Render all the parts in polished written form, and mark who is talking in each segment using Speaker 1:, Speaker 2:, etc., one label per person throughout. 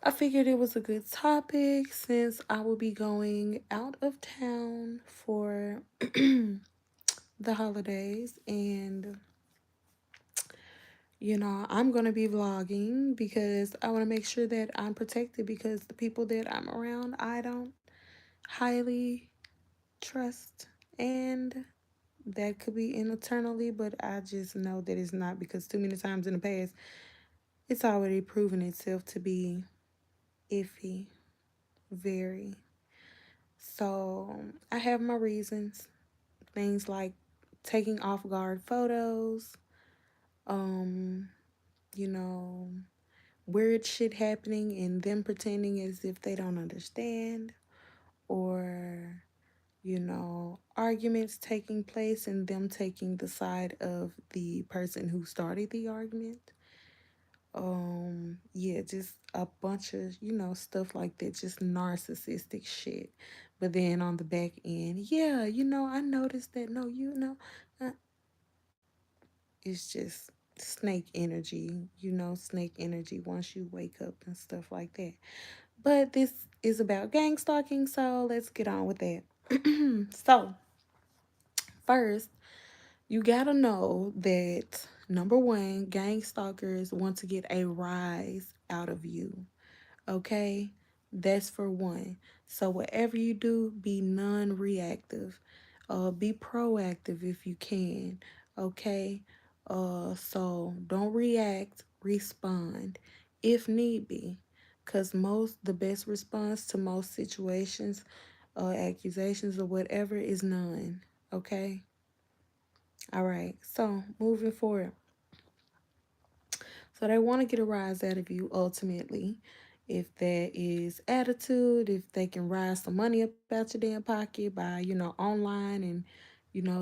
Speaker 1: I figured it was a good topic since I will be going out of town for the holidays. And, I'm going to be vlogging because I want to make sure that I'm protected because the people that I'm around, I don't highly trust. And that could be eternally, but I just know that it's not because too many times in the past, it's already proven itself to be iffy, very. So I have my reasons. Things like taking off guard photos, um, you know, weird shit happening and them pretending as if they don't understand, or, arguments taking place and them taking the side of the person who started the argument. Yeah, just a bunch of, stuff like that, just narcissistic shit. But then on the back end, yeah, I noticed that. No, uh, it's just snake energy, snake energy once you wake up and stuff like that. But this is about gang stalking, so let's get on with that. So, first, you gotta know that number one, gang stalkers want to get a rise out of you. Okay? That's for one. So whatever you do, be non-reactive. Be proactive if you can. Okay? So don't react, respond if need be. Cause the best response to most situations, accusations or whatever is none. Okay? All right. So moving forward. So they want to get a rise out of you ultimately. If that is attitude, if they can rise some money up out your damn pocket by, online and,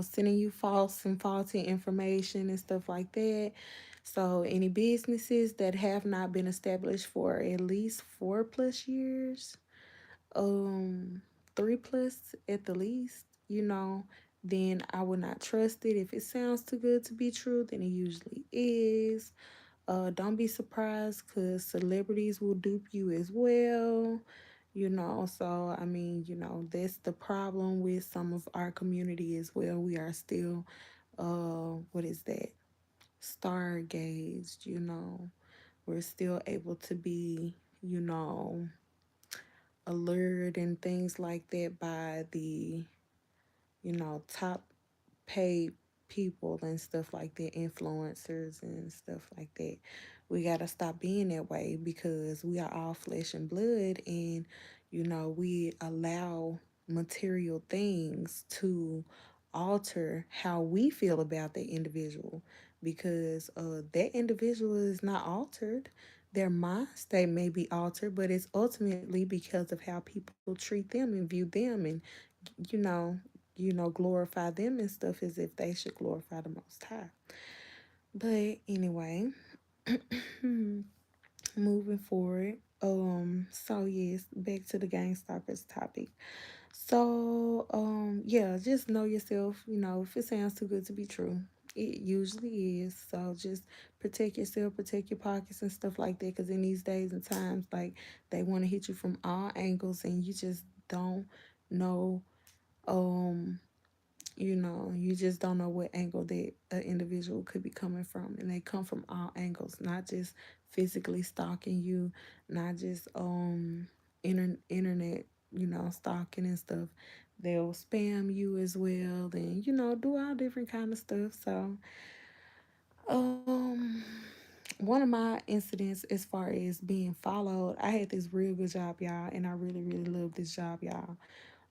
Speaker 1: sending you false and faulty information and stuff like that. So any businesses that have not been established for at least 4+ years, um, 3+ at the least, then I would not trust it. If it sounds too good to be true, then it usually is. Don't be surprised because celebrities will dupe you as well. So I mean, that's the problem with some of our community as well. We are still, what is that? Stargazed, We're still able to be, allured and things like that by the, top paid people and stuff like that, influencers and stuff like that. We got to stop being that way because we are all flesh and blood, and we allow material things to alter how we feel about that individual because that individual is not altered. Their mind state may be altered, but it's ultimately because of how people treat them and view them, and you know glorify them and stuff as if they should glorify the Most High. But anyway, moving forward. So yes, back to the gang stalkers topic. So, yeah, just know yourself. If it sounds too good to be true, it usually is. So just protect yourself, protect your pockets and stuff like that. Because in these days and times, like they want to hit you from all angles, and you just don't know. You just don't know what angle that an individual could be coming from, and they come from all angles, not just physically stalking you, not just internet, stalking and stuff. They'll spam you as well, and do all different kind of stuff. So, um, one of my incidents as far as being followed, I had this real good job, y'all, and I really, really love this job, y'all.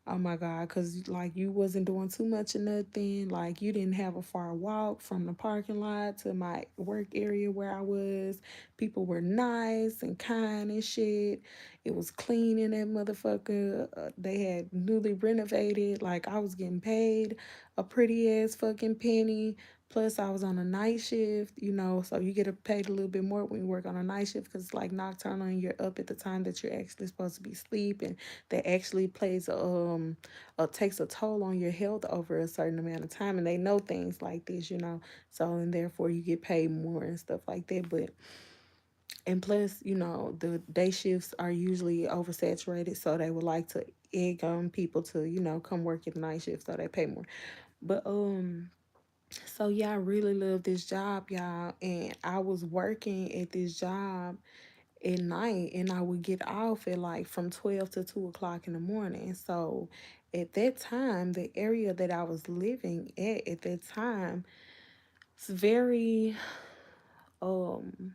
Speaker 1: Oh my God, because like you wasn't doing too much of nothing. Like you didn't have a far walk from the parking lot to my work area where I was. People were nice and kind and shit. It was clean in that motherfucker. They had newly renovated. Like I was getting paid a pretty ass fucking penny. Plus, I was on a night shift, so you get paid a little bit more when you work on a night shift because it's like nocturnal and you're up at the time that you're actually supposed to be sleeping. That actually plays takes a toll on your health over a certain amount of time, and they know things like this, so and therefore you get paid more and stuff like that. But And plus, the day shifts are usually oversaturated, so they would like to egg on people to, come work at the night shift so they pay more. But so yeah, I really love this job, y'all. And I was working at this job at night, and I would get off at like from 12 to 2 o'clock in the morning. So at that time, the area that I was living at that time, it's very um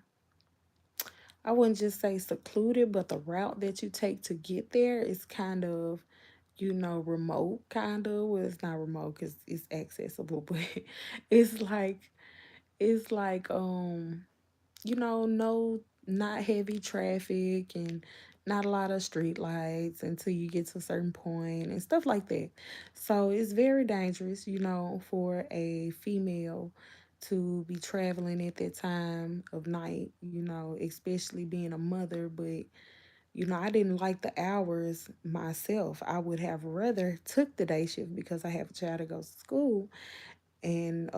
Speaker 1: I wouldn't just say secluded, but the route that you take to get there is kind of, remote, kind of. Well, it's not remote because it's accessible, but it's like, it's like, no, not heavy traffic and not a lot of street lights until you get to a certain point and stuff like that. So it's very dangerous, for a female to be traveling at that time of night, especially being a mother. But, I didn't like the hours myself. I would have rather took the day shift because I have a child that goes to school and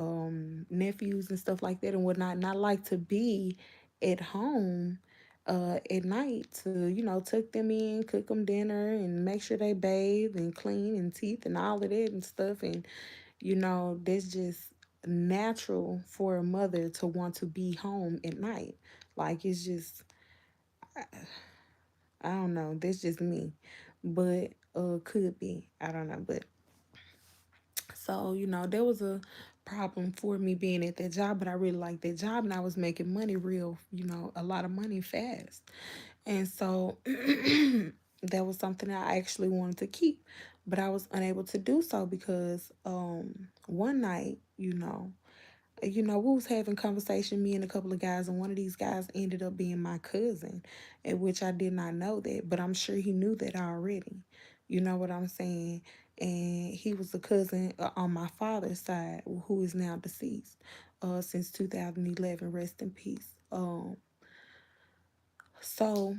Speaker 1: nephews and stuff like that and whatnot. And I like to be at home at night to, tuck them in, cook them dinner, and make sure they bathe and clean and teeth and all of that and stuff. And, that's just natural for a mother to want to be home at night. Like, it's just, I don't know, that's just me. But could be. I don't know. But so, there was a problem for me being at that job, but I really liked that job and I was making money real, a lot of money fast. And so that was something I actually wanted to keep, but I was unable to do so because one night, we was having conversation, me and a couple of guys, and one of these guys ended up being my cousin, in which I did not know that, but I'm sure he knew that already. You know what I'm saying? And he was a cousin on my father's side, who is now deceased, since 2011. Rest in peace. So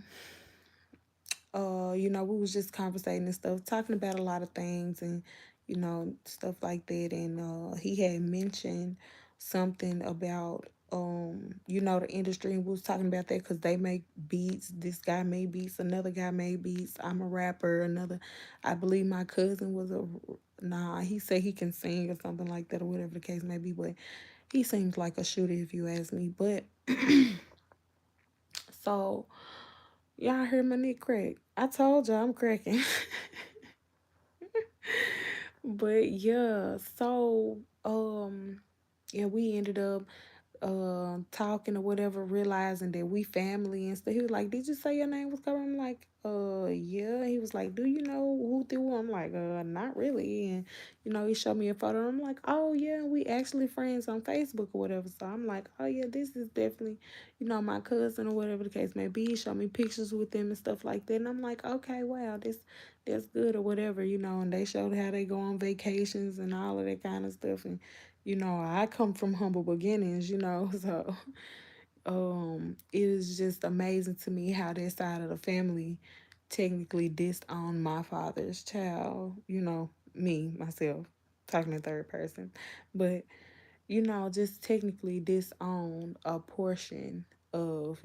Speaker 1: we was just conversating and stuff, talking about a lot of things and, stuff like that. And he had mentioned something about the industry, and we was talking about that because they make beats. This guy made beats, another guy made beats. I'm a rapper, another, I believe my cousin was a, nah, he said he can sing or something like that or whatever the case may be, but he seems like a shooter if you ask me. But so y'all heard my neck crack. I told y'all I'm cracking. But yeah, so yeah, we ended up talking or whatever, realizing that we family and stuff. He was like, "Did you say your name was covered?" I'm like, yeah. He was like, "Do you know who through?" I'm like, not really. And he showed me a photo. I'm like, "Oh yeah, we actually friends on Facebook or whatever." So I'm like, "Oh yeah, this is definitely, my cousin or whatever the case may be." He showed me pictures with them and stuff like that. And I'm like, "Okay, wow, that's good or whatever, And they showed how they go on vacations and all of that kind of stuff. And I come from humble beginnings, so it is just amazing to me how that side of the family technically disowned my father's child, me, myself, talking in third person. But just technically disown a portion of,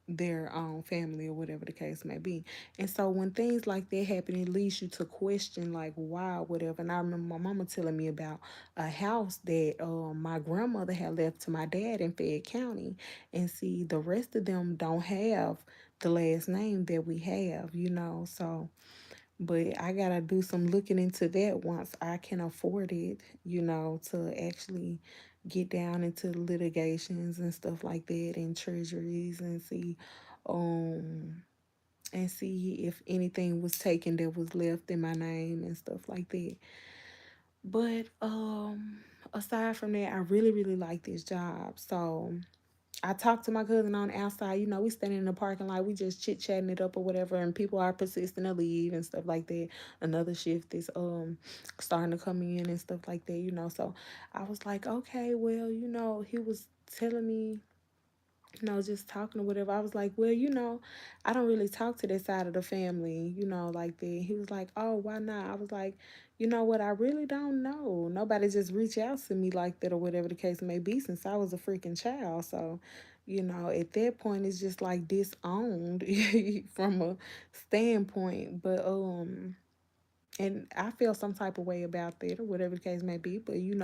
Speaker 1: their own family or whatever the case may be. And so when things like that happen, it leads you to question like why, whatever. And I remember my mama telling me about a house that my grandmother had left to my dad in Fayette County. And see, the rest of them don't have the last name that we have, So but I gotta do some looking into that once I can afford it, to actually get down into litigations and stuff like that and treasuries um and see if anything was taken that was left in my name and stuff like that. But aside from that, I really, really like this job. So I talked to my cousin on the outside. We standing in the parking lot. We just chit chatting it up or whatever, and people are persisting to leave and stuff like that. Another shift is starting to come in and stuff like that. So I was like, okay, well, he was telling me, just talking or whatever. I was like, well, I don't really talk to that side of the family, like that. He was like, oh, why not? I was like, you know what? I really don't know. Nobody just reached out to me like that or whatever the case may be since I was a freaking child. So At that point it's just like disowned from a standpoint. But and I feel some type of way about that or whatever the case may be. But you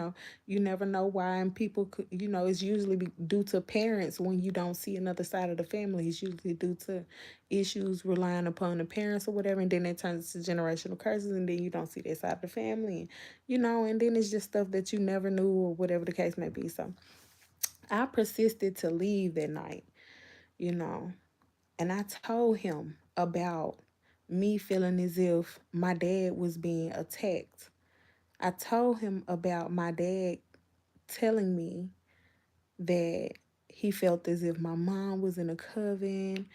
Speaker 1: never know why, and people could, it's usually due to parents. When you don't see another side of the family, it's usually due to issues relying upon the parents or whatever, and then it turns to generational curses, and then you don't see that side of the family, and then it's just stuff that you never knew or whatever the case may be. So I persisted to leave that night, you know, and I told him about me feeling as if my dad was being attacked. I told him about my dad telling me that he felt as if my mom was in a coven,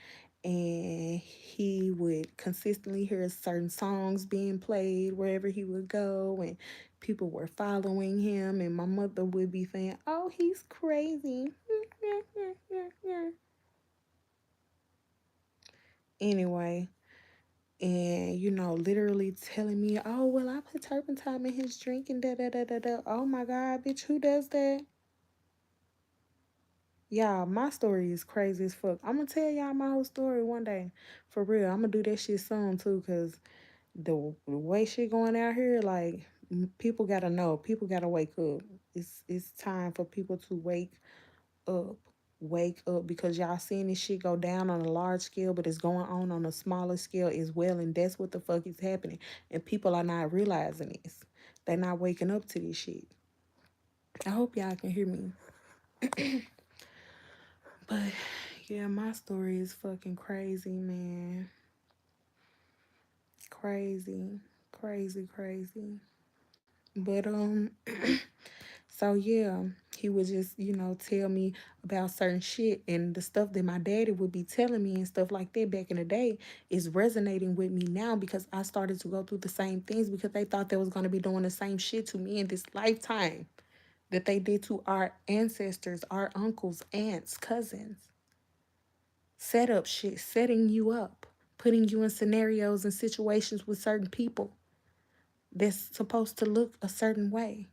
Speaker 1: and he would consistently hear certain songs being played wherever he would go, and people were following him, and my mother would be saying, "Oh, he's crazy." Anyway, and literally telling me, "Oh, well, I put turpentine in his drink and da da da da da." Oh my god, bitch, who does that? Y'all, my story is crazy as fuck. I'm gonna tell y'all my whole story one day. For real. I'm gonna do that shit soon too, cause the way shit going out here, like, people gotta know. People gotta wake up. It's time for people to up. Wake up, because y'all seeing this shit go down on a large scale, but it's going on a smaller scale as well, and that's what the fuck is happening. And people are not realizing this. They're not waking up to this shit. I hope y'all can hear me. But yeah, my story is fucking crazy, man. Crazy. Crazy, crazy. But so yeah, he would just, tell me about certain shit, and the stuff that my daddy would be telling me and stuff like that back in the day is resonating with me now, because I started to go through the same things, because they thought they was gonna be doing the same shit to me in this lifetime that they did to our ancestors, our uncles, aunts, cousins. Set up shit, setting you up, putting you in scenarios and situations with certain people that's supposed to look a certain way.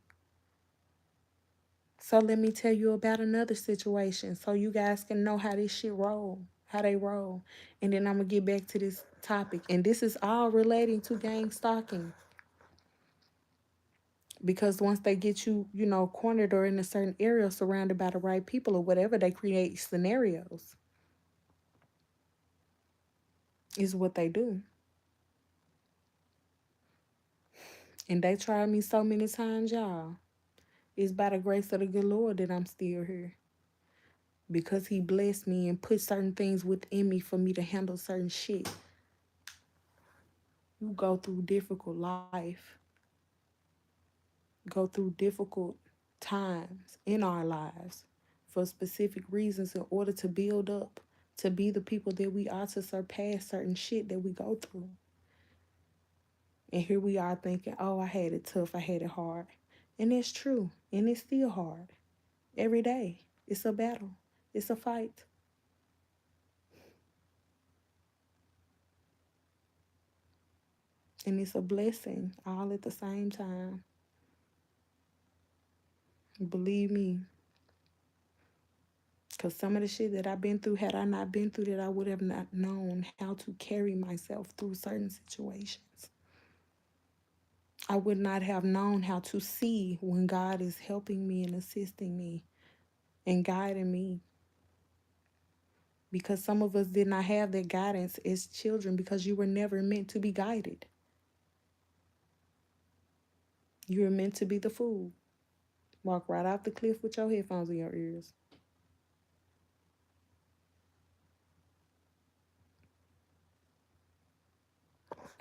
Speaker 1: So let me tell you about another situation so you guys can know how this shit roll, how they roll. And then I'm gonna get back to this topic. And this is all relating to gang stalking. Because once they get you, cornered or in a certain area surrounded by the right people or whatever, they create scenarios, is what they do. And they tried me so many times, y'all. It's by the grace of the good Lord that I'm still here. Because he blessed me and put certain things within me for me to handle certain shit. You go through difficult life, go through difficult times in our lives for specific reasons in order to build up, to be the people that we are, to surpass certain shit that we go through. And here we are thinking, oh, I had it tough, I had it hard. And it's true. And it's still hard. Every day. It's a battle. It's a fight. And it's a blessing all at the same time. Believe me. Because some of the shit that I've been through, had I not been through that, I would have not known how to carry myself through certain situations. I would not have known how to see when God is helping me and assisting me and guiding me. Because some of us did not have that guidance as children, because you were never meant to be guided. You were meant to be the fool. Walk right off the cliff with your headphones in your ears.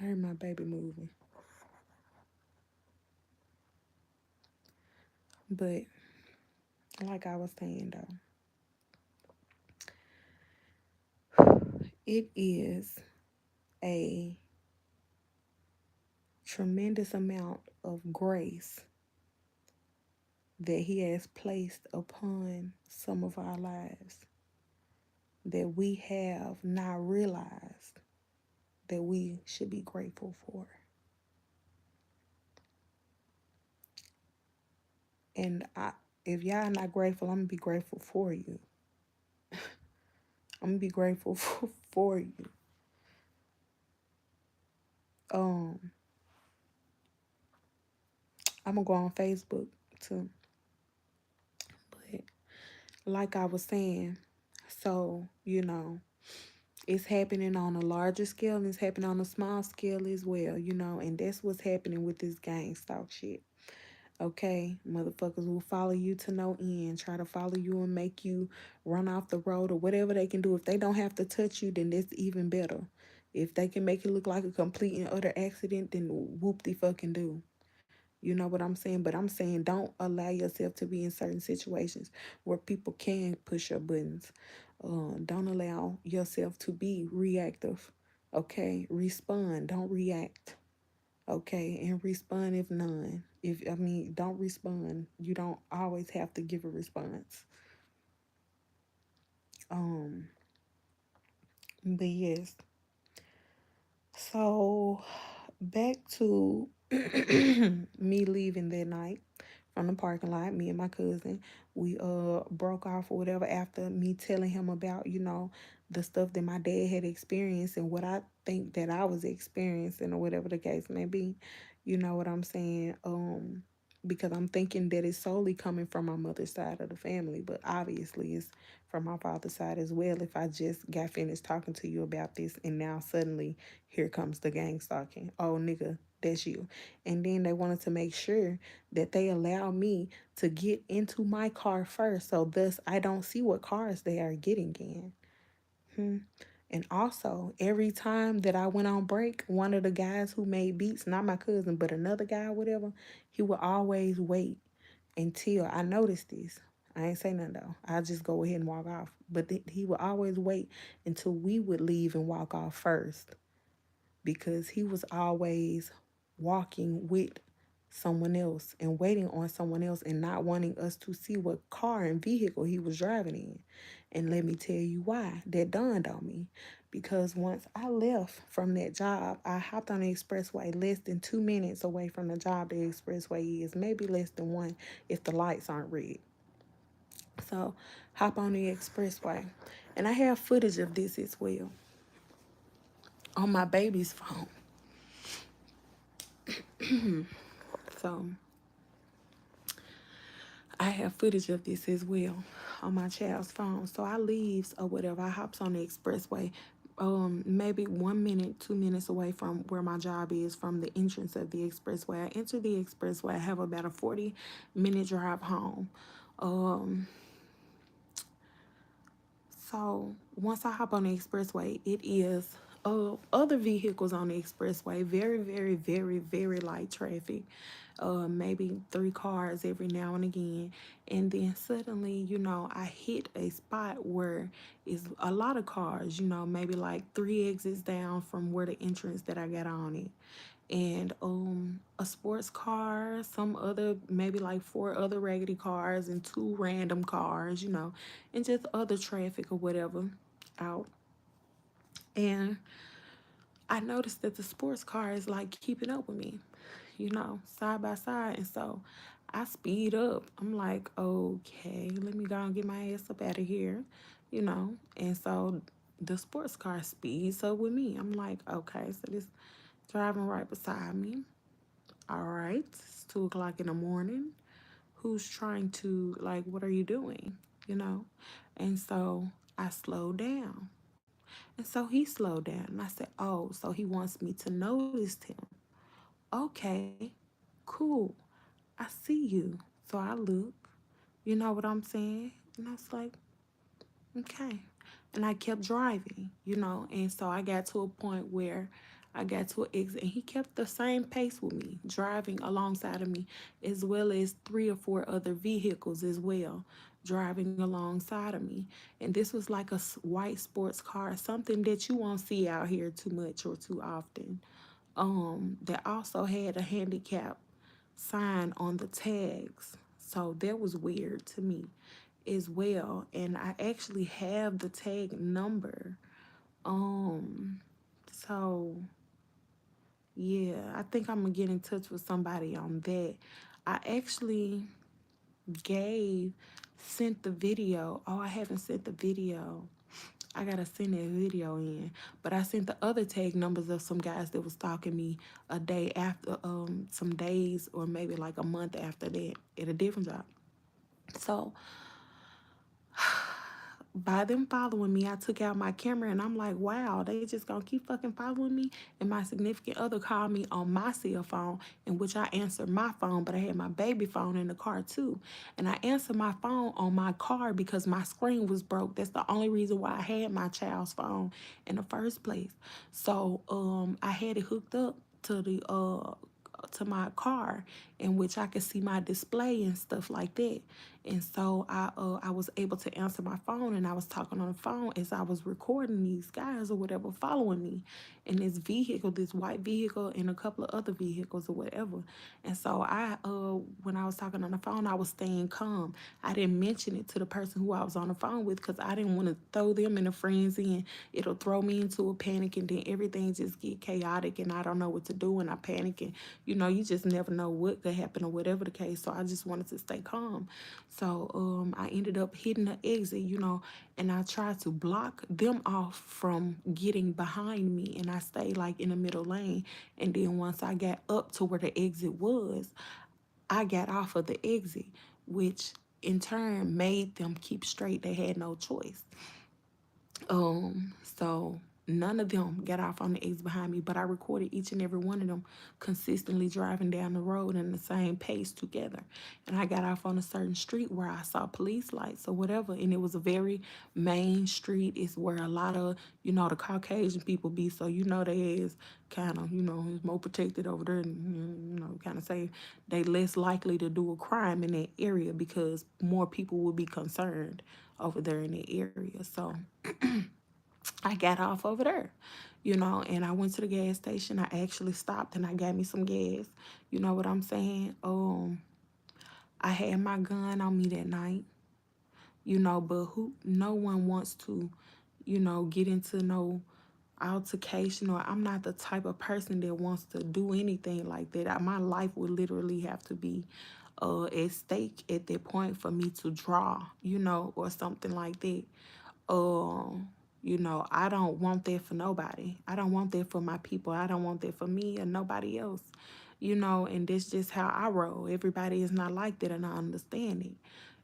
Speaker 1: I heard my baby moving. But like I was saying though, it is a tremendous amount of grace that he has placed upon some of our lives that we have not realized that we should be grateful for. And if y'all not grateful, I'm gonna be grateful for you. I'm gonna be grateful for you. Um, I'm gonna go on Facebook too. But like I was saying, so it's happening on a larger scale and it's happening on a small scale as well, and that's what's happening with this gang stalk shit. Okay, motherfuckers will follow you to no end, try to follow you and make you run off the road or whatever they can do. If they don't have to touch you, then that's even better. If they can make it look like a complete and utter accident, then whoop de fucking do. You know what I'm saying? But I'm saying don't allow yourself to be in certain situations where people can push your buttons. Don't allow yourself to be reactive. Okay, respond. Don't react. Okay, and respond if none. If I mean, don't respond. You don't always have to give a response. Um, but yes. So back to me leaving that night from the parking lot. Me and my cousin, we broke off or whatever after me telling him about the stuff that my dad had experienced and what I think that I was experiencing or whatever the case may be. You know what I'm saying? Because I'm thinking that it's solely coming from my mother's side of the family, but obviously it's from my father's side as well. If I just got finished talking to you about this and now suddenly here comes the gang stalking. Oh, nigga, that's you. And then they wanted to make sure that they allow me to get into my car first, so thus I don't see what cars they are getting in. Hmm. And also, every time that I went on break, one of the guys who made beats, not my cousin, but another guy, whatever, he would always wait until I noticed this. I ain't say nothing though. I just go ahead and walk off. But he would always wait until we would leave and walk off first because he was always walking with someone else and waiting on someone else and not wanting us to see what car and vehicle he was driving in. And let me tell you why that dawned on me. Because once I left from that job, I hopped on the expressway less than 2 minutes away from the job the expressway is, maybe less than one if the lights aren't red. So hop on the expressway. And I have footage of this as well on my baby's phone. So I have footage of this as well on my child's phone. So I leaves or whatever. I hops on the expressway, maybe 1 minute, 2 minutes away from where my job is from the entrance of the expressway. I enter the expressway. I have about a 40-minute drive home. Um, So once I hop on the expressway, it is other vehicles on the expressway. Very, very, very, very light traffic. Maybe three cars every now and again. And then suddenly, I hit a spot where it's a lot of cars, maybe like three exits down from where the entrance that I got on it, and a sports car, some other, maybe like four other raggedy cars and two random cars, and just other traffic or whatever out. And I noticed that the sports car is like keeping up with me, side by side. And so I speed up. I'm like, okay, let me go and get my ass up out of here, And so the sports car speeds up with me. I'm like, okay, so this driving right beside me. All right, it's 2 o'clock in the morning. Who's trying to, like, what are you doing? You know? And so I slowed down. And so he slowed down. And I said, oh, so he wants me to notice him. Okay, cool. I see you. So I look. You know what I'm saying? And I was like, okay. And I kept driving, and so I got to a point where I got to an exit, and he kept the same pace with me, driving alongside of me, as well as three or four other vehicles as well, driving alongside of me. And this was like a white sports car, something that you won't see out here too much or too often. That also had a handicap sign on the tags. So that was weird to me as well. And I actually have the tag number. Um, so yeah, I think I'm gonna get in touch with somebody on that. I actually gave sent the video. Oh, I haven't sent the video. I gotta send that video in. But I sent the other tag numbers of some guys that was stalking me a day after, some days or maybe like a month after that at a different job. So by them following me, I took out my camera and I'm like, wow, they just gonna keep fucking following me. And my significant other called me on my cell phone, in which I answered my phone, but I had my baby phone in the car too. And I answered my phone on my car because my screen was broke. That's the only reason why I had my child's phone in the first place. So I had it hooked up to my car, in which I could see my display and stuff like that. And so I was able to answer my phone, and I was talking on the phone as I was recording these guys or whatever following me in this vehicle, this white vehicle, and a couple of other vehicles or whatever. And so when I was talking on the phone, I was staying calm. I didn't mention it to the person who I was on the phone with because I didn't want to throw them in a frenzy, and it'll throw me into a panic, and then everything just get chaotic and I don't know what to do, and I panic, and you just never know what could happen or whatever the case. So I just wanted to stay calm. So I ended up hitting the exit, and I tried to block them off from getting behind me, and I stayed like in the middle lane. And then once I got up to where the exit was, I got off of the exit, which in turn made them keep straight. They had no choice. So none of them got off on the exit behind me, but I recorded each and every one of them consistently driving down the road in the same pace together. And I got off on a certain street where I saw police lights or whatever, and it was a very main street. It's where a lot of, the Caucasian people be, so they is kind of, is more protected over there, and kind of say they less likely to do a crime in that area because more people will be concerned over there in the area. So I got off over there, and I went to the gas station. I actually stopped and I got me some gas. You know what I'm saying? I had my gun on me that night, but no one wants to, get into no altercation, or I'm not the type of person that wants to do anything like that. My life would literally have to be at stake at that point for me to draw, or something like that. um I don't want that for nobody. I don't want that for my people. I don't want that for me or nobody else. And that's just how I roll. Everybody is not like that, and I understand it.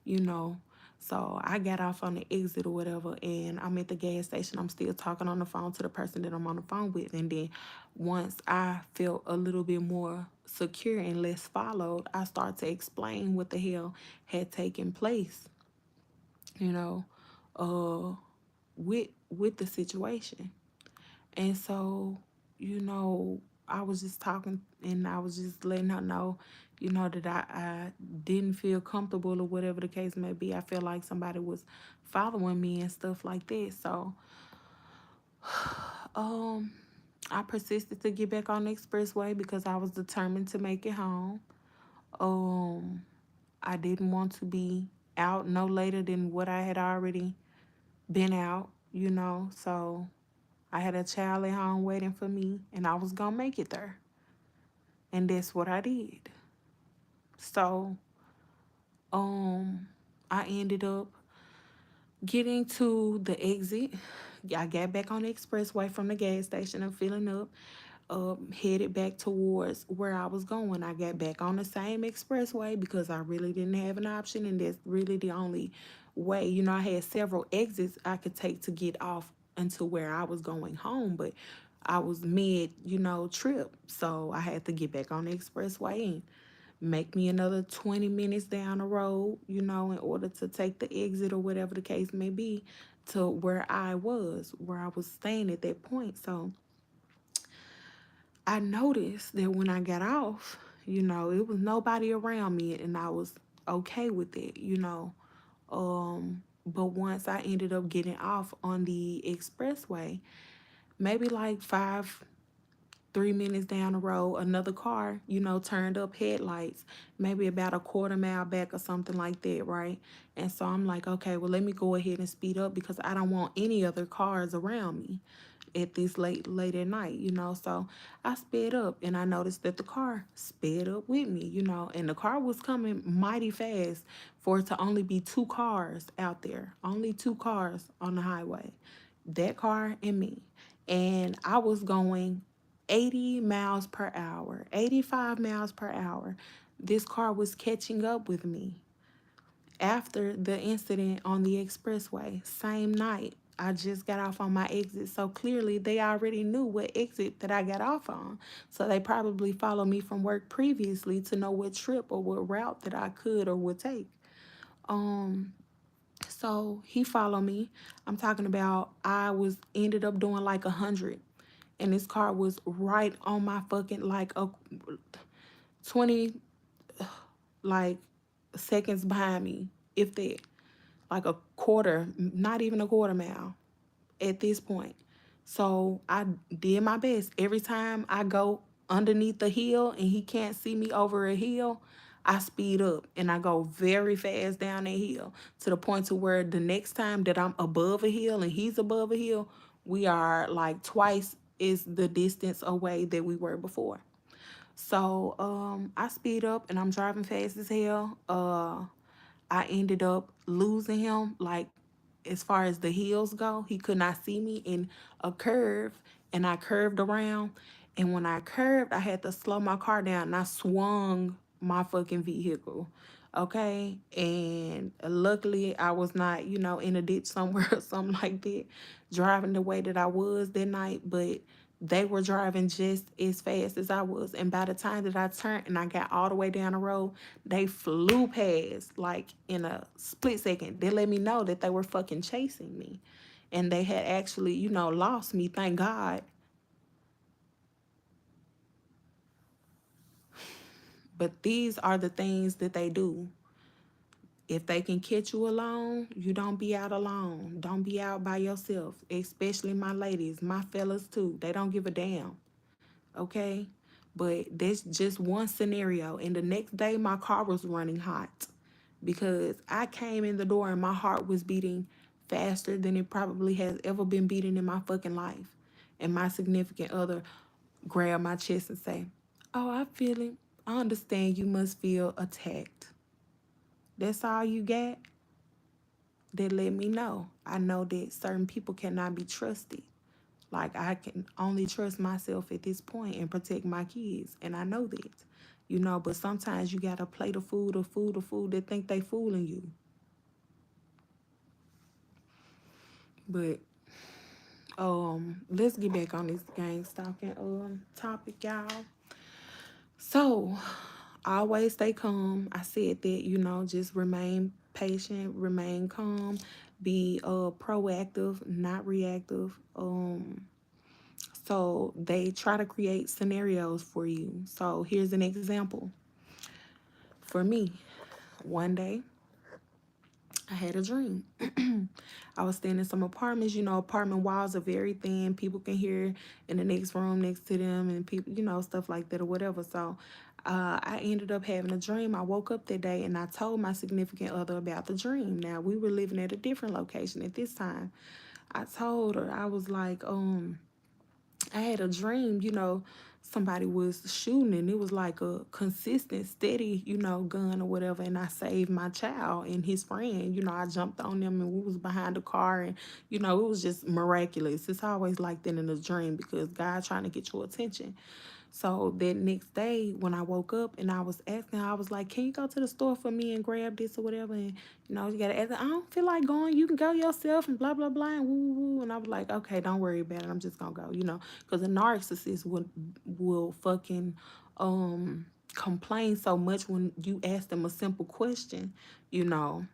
Speaker 1: you know so I got off on the exit or whatever, and I'm at the gas station. I'm still talking on the phone to the person that I'm on the phone with, and then once I felt a little bit more secure and less followed, I start to explain what the hell had taken place, you know uh with the situation. And so, you know, I was just talking, and I was just letting her know, that I didn't feel comfortable or whatever the case may be. I felt like somebody was following me and stuff like that. So, um, I persisted to get back on the expressway because I was determined to make it home. Um, I didn't want to be out no later than what I had already been out, so I had a child at home waiting for me, and I was gonna make it there. And that's what I did. So, um, I ended up getting to the exit. I got back on the expressway from the gas station and filling up, headed back towards where I was going. I got back on the same expressway because I really didn't have an option, and that's really the only way. I had several exits I could take to get off into where I was going home, but I was mid, trip, so I had to get back on the expressway and make me another 20 minutes down the road, in order to take the exit or whatever the case may be to where I was staying at that point. So I noticed that when I got off, it was nobody around me, and I was okay with it. But once I ended up getting off on the expressway, maybe like 3 minutes down the road, another car, turned up headlights, maybe about a quarter mile back or something like that, right? And so I'm like, okay, well, let me go ahead and speed up because I don't want any other cars around me at this late at night, So I sped up, and I noticed that the car sped up with me, and the car was coming mighty fast for it to only be two cars out there, only two cars on the highway, that car and me. And I was going 80 miles per hour, 85 miles per hour. This car was catching up with me after the incident on the expressway. Same night, I just got off on my exit. So clearly, they already knew what exit that I got off on. So they probably followed me from work previously to know what trip or what route that I could or would take. Um, so he followed me. I'm talking about I was ended up doing like 100, and this car was right on my fucking like a 20 like seconds behind me, if that, like a quarter, not even a quarter mile at this point. So I did my best. Every time I go underneath the hill and he can't see me over a hill, I speed up and I go very fast down that hill to the point to where the next time that I'm above a hill and he's above a hill, we are like twice is the distance away that we were before. So I speed up and I'm driving fast as hell. I ended up losing him. Like, as far as the hills go, he could not see me in a curve, and I curved around. And when I curved, I had to slow my car down, and I swung my fucking vehicle. Okay, and luckily I was not, in a ditch somewhere or something like that, driving the way that I was that night. But they were driving just as fast as I was. And by the time that I turned and I got all the way down the road, they flew past like in a split second. They let me know that they were fucking chasing me. And they had actually, lost me, thank God. But these are the things that they do. If they can catch you alone, you don't be out alone. Don't be out by yourself, especially my ladies, my fellas too. They don't give a damn. Okay? But that's just one scenario. And the next day, my car was running hot because I came in the door and my heart was beating faster than it probably has ever been beating in my fucking life. And my significant other grabbed my chest and say, "Oh, I feel it. I understand you must feel attacked. That's all you got?" They let me know. I know that certain people cannot be trusted. Like, I can only trust myself at this point and protect my kids. And I know that. But sometimes you gotta play the fool, that think they fooling you. But let's get back on this gang stalking topic, y'all. So always stay calm. I said that, just remain patient, remain calm, be proactive, not reactive. So they try to create scenarios for you. So here's an example. For me, one day I had a dream. I was staying in some apartments. Apartment walls are very thin. People can hear in the next room next to them, and people, stuff like that or whatever. So I ended up having a dream. I woke up that day and I told my significant other about the dream. Now, we were living at a different location at this time. I told her, I was like, I had a dream, somebody was shooting and it was like a consistent, steady, gun or whatever. And I saved my child and his friend. I jumped on them and we was behind the car and, it was just miraculous. It's always like that in a dream because God trying to get your attention. So that next day when I woke up and I was asking her, I was like, "Can you go to the store for me and grab this or whatever?" And you gotta ask her, "I don't feel like going. You can go yourself," and blah blah blah and woo woo woo. And I was like, "Okay, don't worry about it. I'm just gonna go." Because a narcissist will fucking complain so much when you ask them a simple question, you know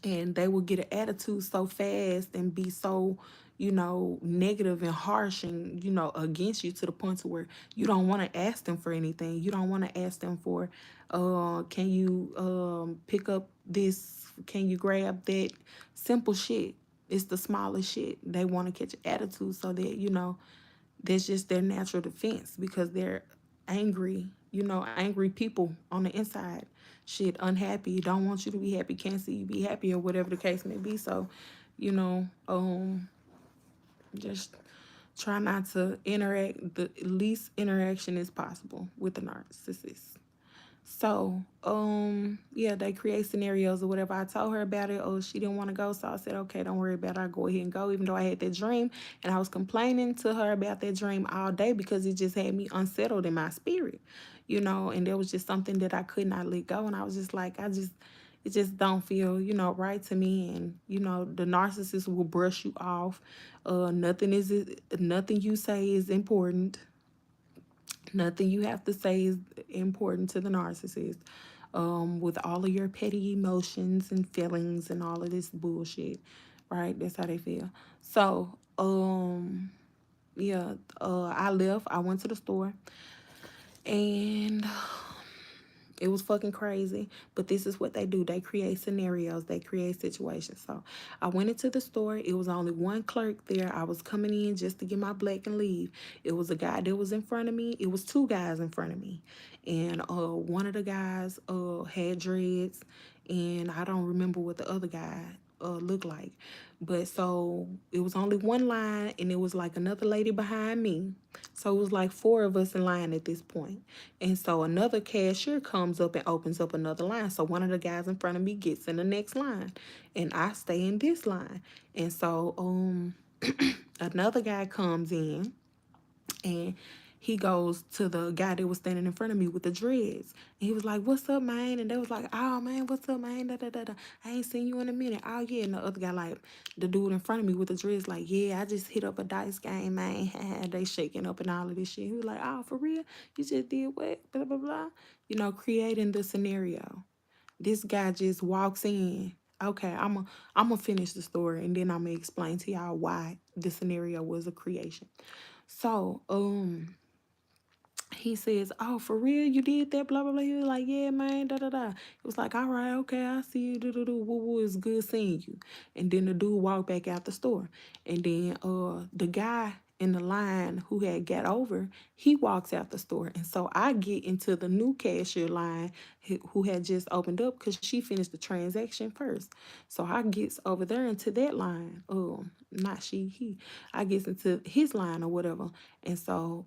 Speaker 1: and they will get an attitude so fast and be so negative and harsh and against you to the point to where you don't want to ask them for anything. You don't want to ask them for can you pick up this, can you grab that, simple shit. It's the smallest shit. They want to catch an attitude so that that's just their natural defense because they're angry, angry people on the inside. Shit, unhappy, don't want you to be happy, can't see you be happy, or whatever the case may be. So, just try not to interact, the least interaction as possible with the narcissist. So, yeah, they create scenarios or whatever. I told her about it. Oh, she didn't want to go. So I said, okay, don't worry about it. I'll go ahead and go, even though I had that dream. And I was complaining to her about that dream all day because it just had me unsettled in my spirit, and there was just something that I could not let go. And I was just like, it just don't feel, right to me. And, the narcissist will brush you off. Nothing you say is important. Nothing you have to say is important to the narcissist. With all of your petty emotions and feelings and all of this bullshit, right? That's how they feel. So, yeah, I left. I went to the store, and it was fucking crazy. But this is what they do. They create scenarios. They create situations. So I went into the store. It was only one clerk there. I was coming in just to get my black and leave. It was a guy that was in front of me. It was two guys in front of me. And one of the guys had dreads. And I don't remember what the other guy looked like. But so it was only one line, and it was like another lady behind me. So it was like four of us in line at this point. And so another cashier comes up and opens up another line. So one of the guys in front of me gets in the next line, and I stay in this line. And so another guy comes in, and he goes to the guy that was standing in front of me with the dreads. And he was like, "What's up, man?" And they was like, "Oh, man, what's up, man? Da, da, da, da. I ain't seen you in a minute." Oh, yeah. And the other guy, like, the dude in front of me with the dreads, like, "Yeah, I just hit up a dice game, man." They shaking up and all of this shit. He was like, "Oh, for real? You just did what? Blah, blah, blah." Creating the scenario. This guy just walks in. Okay, I'm gonna finish the story, and then I'm gonna explain to y'all why the scenario was a creation. So, he says, "Oh, for real, you did that?" Blah blah blah. He was like, "Yeah, man." Da da da. It was like, "All right, okay, I see you. Do do do. Woo woo. It's good seeing you." And then the dude walked back out the store, and then the guy in the line who had got over, he walks out the store, and so I get into the new cashier line who had just opened up because she finished the transaction first. So I gets over there into that line. Not she, he. I gets into his line or whatever. And so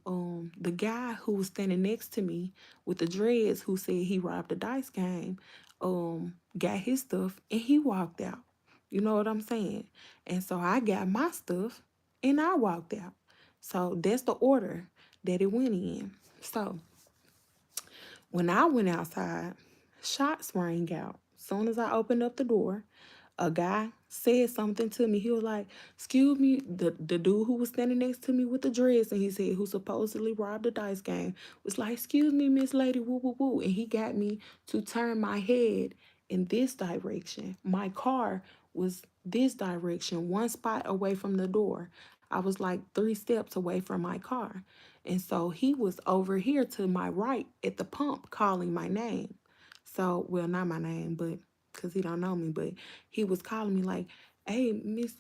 Speaker 1: the guy who was standing next to me with the dreads who said he robbed a dice game got his stuff and he walked out. You know what I'm saying? And so I got my stuff and I walked out. So that's the order that it went in. So when I went outside, shots rang out. Soon as I opened up the door, a guy said something to me. He was like, "Excuse me," the dude who was standing next to me with the dress, and he said, who supposedly robbed the dice game, was like, "Excuse me, Miss Lady, woo, woo, woo." And he got me to turn my head in this direction. My car was this direction, one spot away from the door. I was like 3 steps away from my car. And so he was over here to my right at the pump calling my name. So, well, not my name, but because he don't know me, but he was calling me like, "Hey, miss,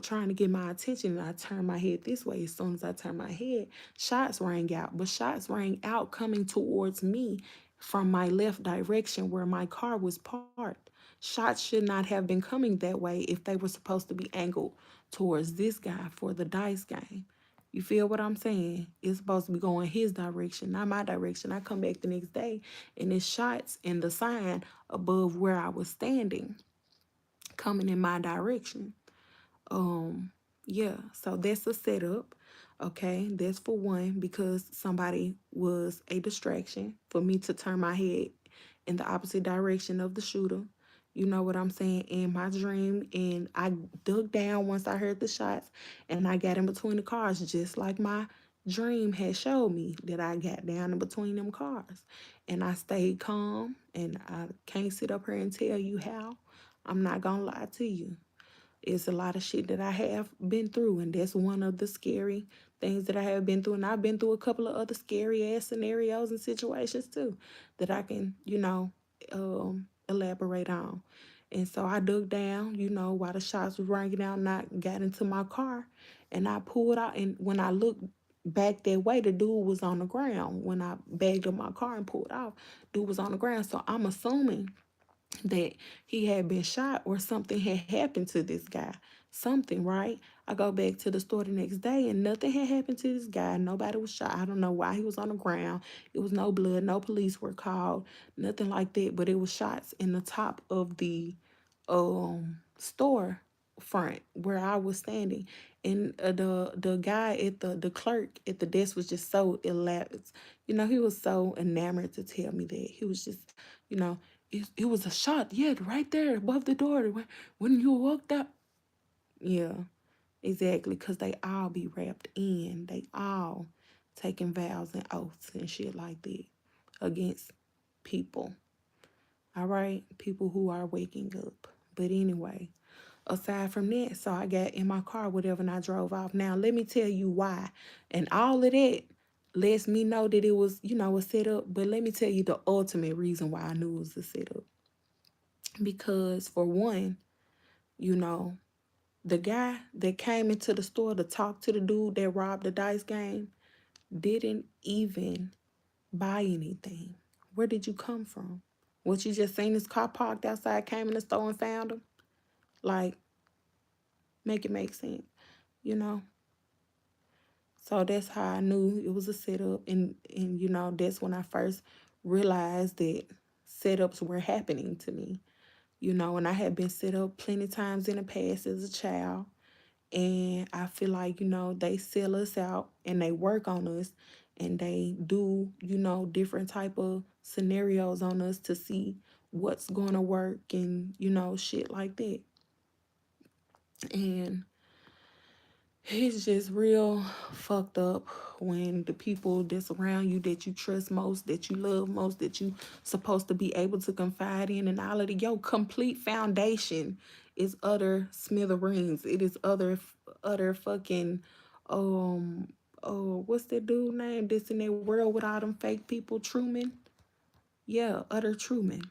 Speaker 1: trying to get my attention." And I turned my head this way. As soon as I turned my head, shots rang out. But shots rang out coming towards me from my left direction where my car was parked. Shots should not have been coming that way if they were supposed to be angled towards this guy for the dice game. You feel what I'm saying? It's supposed to be going his direction, not my direction. I come back the next day and it's shots in the sign above where I was standing coming in my direction. Um, yeah, so that's a setup. Okay, that's for one because somebody was a distraction for me to turn my head in the opposite direction of the shooter. You know what I'm saying? In my dream, and I dug down once I heard the shots, and I got in between the cars, just like my dream had showed me that I got down in between them cars, and I stayed calm. And I can't sit up here and tell you how. I'm not gonna lie to you. It's a lot of shit that I have been through, and that's one of the scary things that I have been through. And I've been through a couple of other scary ass scenarios and situations too that I can, elaborate on. And so I dug down, while the shots were ringing out, and I got into my car and I pulled out. And when I looked back that way, the dude was on the ground. When I bagged up my car and pulled off, dude was on the ground. So I'm assuming that he had been shot or something had happened to this guy. Something, right? I go back to the store the next day and nothing had happened to this guy. Nobody was shot. I don't know why he was on the ground. It was no blood. No police were called. Nothing like that. But it was shots in the top of the store front where I was standing. And the guy at the clerk at the desk was just so elaborate. You know, he was so enamored to tell me that. He was just, you know, it was a shot. Yeah, right there above the door. When you walked up. Yeah. Exactly, because they all be wrapped in. They all taking vows and oaths and shit like that against people. All right? People who are waking up. But anyway, aside from that, so I got in my car, whatever, and I drove off. Now, let me tell you why. And all of that lets me know that it was, you know, a setup. But let me tell you the ultimate reason why I knew it was a setup. Because, for one, you know, the guy that came into the store to talk to the dude that robbed the dice game didn't even buy anything. Where did you come from? What, you just seen his car parked outside, came in the store and found him? Like, make it make sense, you know? So that's how I knew it was a setup. And you know, that's when I first realized that setups were happening to me. You know, and I had been set up plenty times in the past as a child. And I feel like, you know, they sell us out and they work on us and they do, you know, different type of scenarios on us to see what's going to work and, you know, shit like that. And it's just real fucked up when the people that's around you that you trust most, that you love most, that you supposed to be able to confide in, and all of the your complete foundation is utter smithereens. It is utter fucking oh, what's that dude name that's in that world with all them fake people? Truman. Yeah, utter Truman.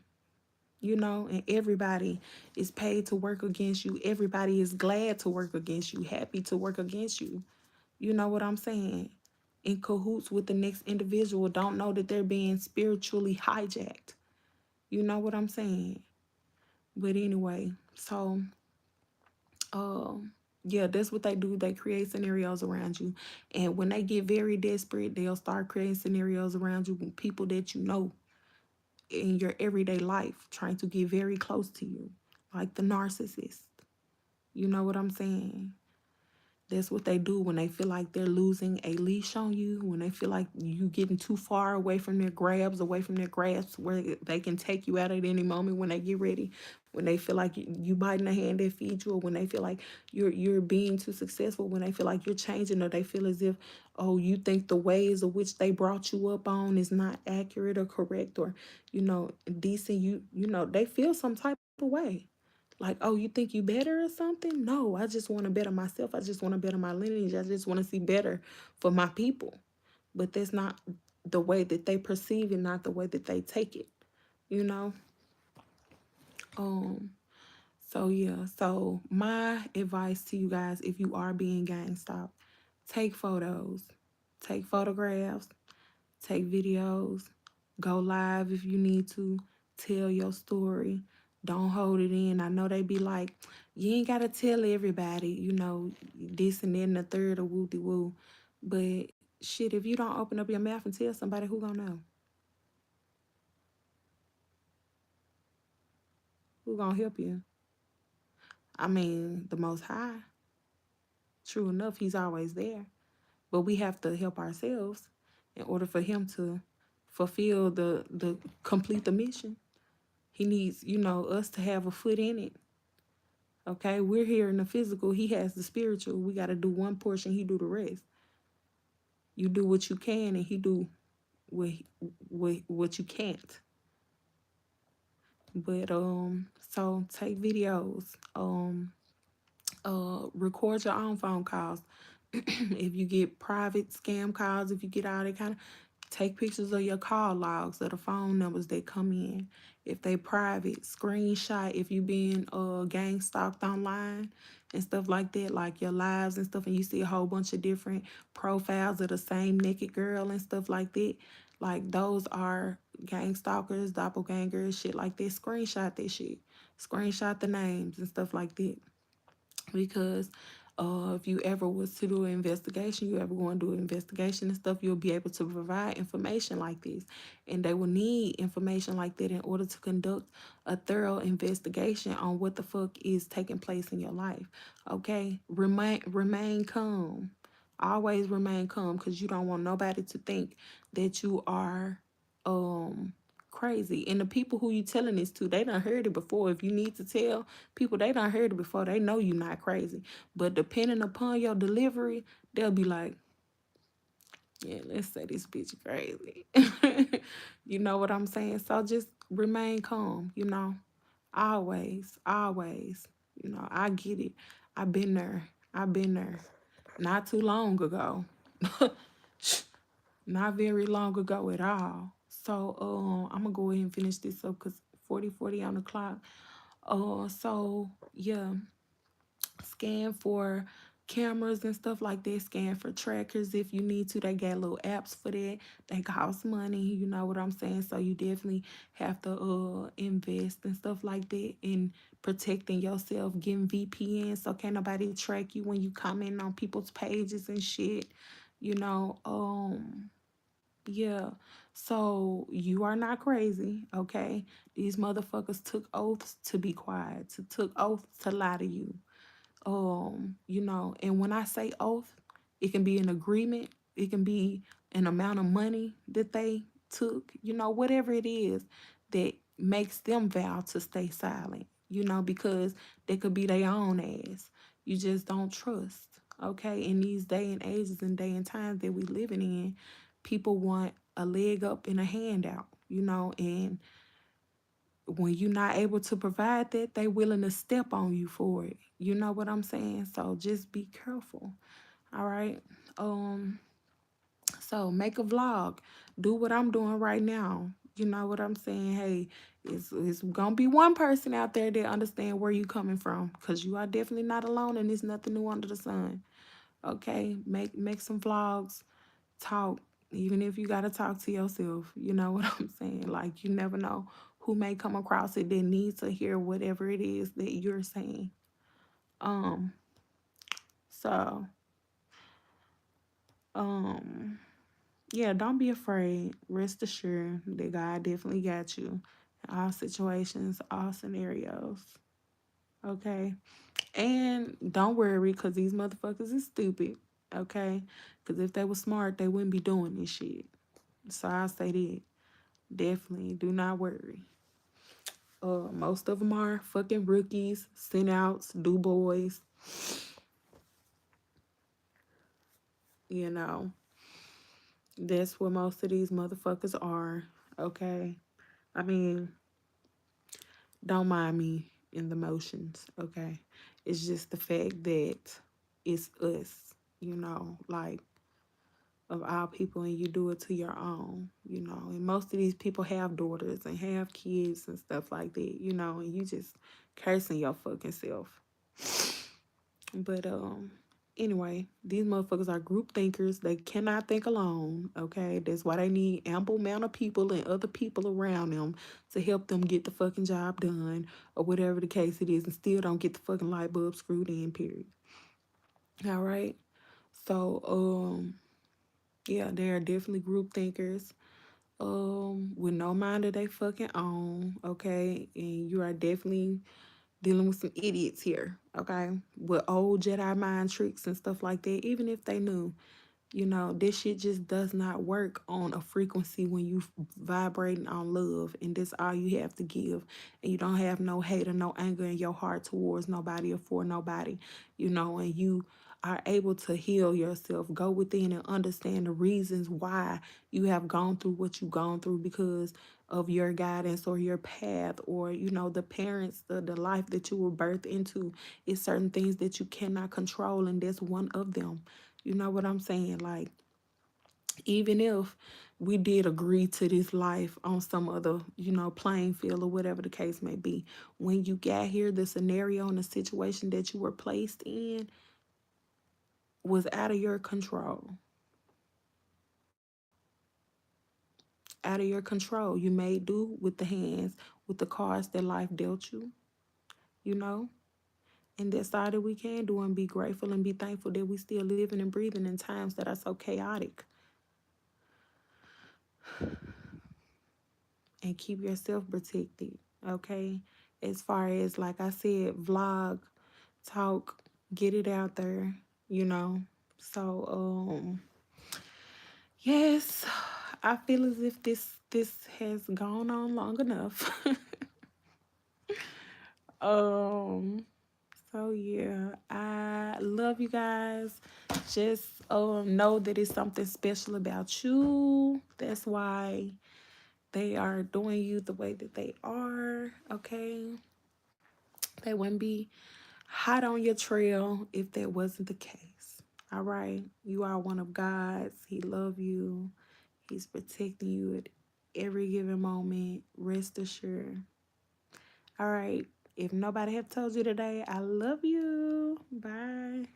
Speaker 1: You know, and everybody is paid to work against you. Everybody is glad to work against you, happy to work against you. You know what I'm saying? In cahoots with the next individual, don't know that they're being spiritually hijacked. You know what I'm saying? But anyway, so yeah, that's what they do. They create scenarios around you. And when they get very desperate, they'll start creating scenarios around you with people that you know in your everyday life, trying to get very close to you, like the narcissist. You know what I'm saying? That's what they do when they feel like they're losing a leash on you, when they feel like you getting too far away from their grabs, away from their grasp, where they can take you out at any moment when they get ready, when they feel like you biting the hand that feeds you, or when they feel like you're being too successful, when they feel like you're changing, or they feel as if, oh, you think the ways of which they brought you up on is not accurate or correct or, you know, decent. You know, they feel some type of way. Like, oh, you think you better or something? No, I just want to better myself. I just want to better my lineage. I just want to see better for my people. But that's not the way that they perceive it, not the way that they take it, you know? Um, so yeah, so my advice to you guys, if you are being gang stalked, take photos, take photographs, take videos, go live if you need to, tell your story. Don't hold it in. I know they be like, you ain't gotta tell everybody, you know, this and then the third or woo de woo. But shit, if you don't open up your mouth and tell somebody, who gonna know? Who gonna help you? I mean, the most high. True enough, he's always there. But we have to help ourselves in order for him to fulfill the complete the mission. He needs, you know, us to have a foot in it. Okay, we're here in the physical. He has the spiritual. We got to do one portion. He do the rest. You do what you can, and he do what what you can't. But so take videos. Record your own phone calls. If you get private scam calls, if you get all that kind of, take pictures of your call logs of the phone numbers that come in. If they private, screenshot if you being gang stalked online and stuff like that, like your lives and stuff, and you see a whole bunch of different profiles of the same naked girl and stuff like that. Like those are gang stalkers, doppelgangers, shit like that. Screenshot that shit. Screenshot the names and stuff like that. Because If you ever was to do an investigation, you ever going to do an investigation and stuff, you'll be able to provide information like this. And they will need information like that in order to conduct a thorough investigation on what the fuck is taking place in your life. Okay? Remain calm. Always remain calm because you don't want nobody to think that you are um crazy. And the people who you telling this to, they done heard it before. If you need to tell people, they done heard it before. They know you not crazy. But depending upon your delivery, they'll be like, yeah, let's say this bitch crazy. You know what I'm saying? So just remain calm, you know. Always, always. You know, I get it. I've been there. I've been there. Not too long ago. Not very long ago at all. So I'm gonna go ahead and finish this up because 40 on the clock. So yeah, scan for cameras and stuff like that. Scan for trackers if you need to. They got little apps for that. They cost money, you know what I'm saying? So you definitely have to invest and stuff like that in protecting yourself, getting VPN so can't nobody track you when you comment on people's pages and shit. You know, yeah. So you are not crazy, okay? These motherfuckers took oaths to be quiet, took oaths to lie to you. You know, and when I say oath, it can be an agreement, it can be an amount of money that they took, you know, whatever it is that makes them vow to stay silent, you know, because they could be their own ass. You just don't trust. Okay. In these day and ages and day and times that we living in, people want a leg up and a handout, you know, and when you're not able to provide that, they willing to step on you for it. You know what I'm saying? So just be careful. All right. Um, so make a vlog. Do what I'm doing right now. You know what I'm saying? Hey, it's gonna be one person out there that understand where you coming from. Cause you are definitely not alone and there's nothing new under the sun. Okay. Make some vlogs, talk, even if you got to talk to yourself. You know what I'm saying? Like, you never know who may come across it that needs to hear whatever it is that you're saying. Um, so, um, yeah, don't be afraid. Rest assured that God definitely got you in all situations, all scenarios. Okay. And don't worry, because these motherfuckers is stupid. Okay. Because if they were smart, they wouldn't be doing this shit. So I'll say that. Definitely do not worry. Most of them are fucking rookies, sent outs, do boys. You know, that's what most of these motherfuckers are. Okay. I mean, don't mind me in the motions. Okay. It's just the fact that it's us, you know, like of all people, and you do it to your own, you know. And most of these people have daughters and have kids and stuff like that, you know, and you just cursing your fucking self. But anyway, these motherfuckers are group thinkers. They cannot think alone. Okay. That's why they need ample amount of people and other people around them to help them get the fucking job done or whatever the case it is, and still don't get the fucking light bulb screwed in, period. All right. So yeah, they are definitely group thinkers. With no mind of they fucking own, okay? And you are definitely dealing with some idiots here, okay? With old Jedi mind tricks and stuff like that, even if they knew. You know, this shit just does not work on a frequency when you vibrating on love, and that's all you have to give. And you don't have no hate or no anger in your heart towards nobody or for nobody, you know, and you are able to heal yourself, go within and understand the reasons why you have gone through what you've gone through because of your guidance or your path, or you know, the parents, the life that you were birthed into. Is certain things that you cannot control, and that's one of them. You know what I'm saying? Like, even if we did agree to this life on some other, you know, playing field or whatever the case may be, when you got here, the scenario and the situation that you were placed in was out of your control. Out of your control. You made do with the hands, with the cards that life dealt you, you know? And that's all that we can do, and be grateful and be thankful that we still living and breathing in times that are so chaotic. And keep yourself protected, okay? As far as, like I said, vlog, talk, get it out there, you know. So yes, I feel as if this has gone on long enough. um so yeah, I love you guys. Just know that it's something special about you. That's why they are doing you the way that they are, okay? They wouldn't be hot on your trail if that wasn't the case. All right? You are one of God's. He loves you. He's protecting you at every given moment. Rest assured. All right. If nobody have told you today, I love you. Bye.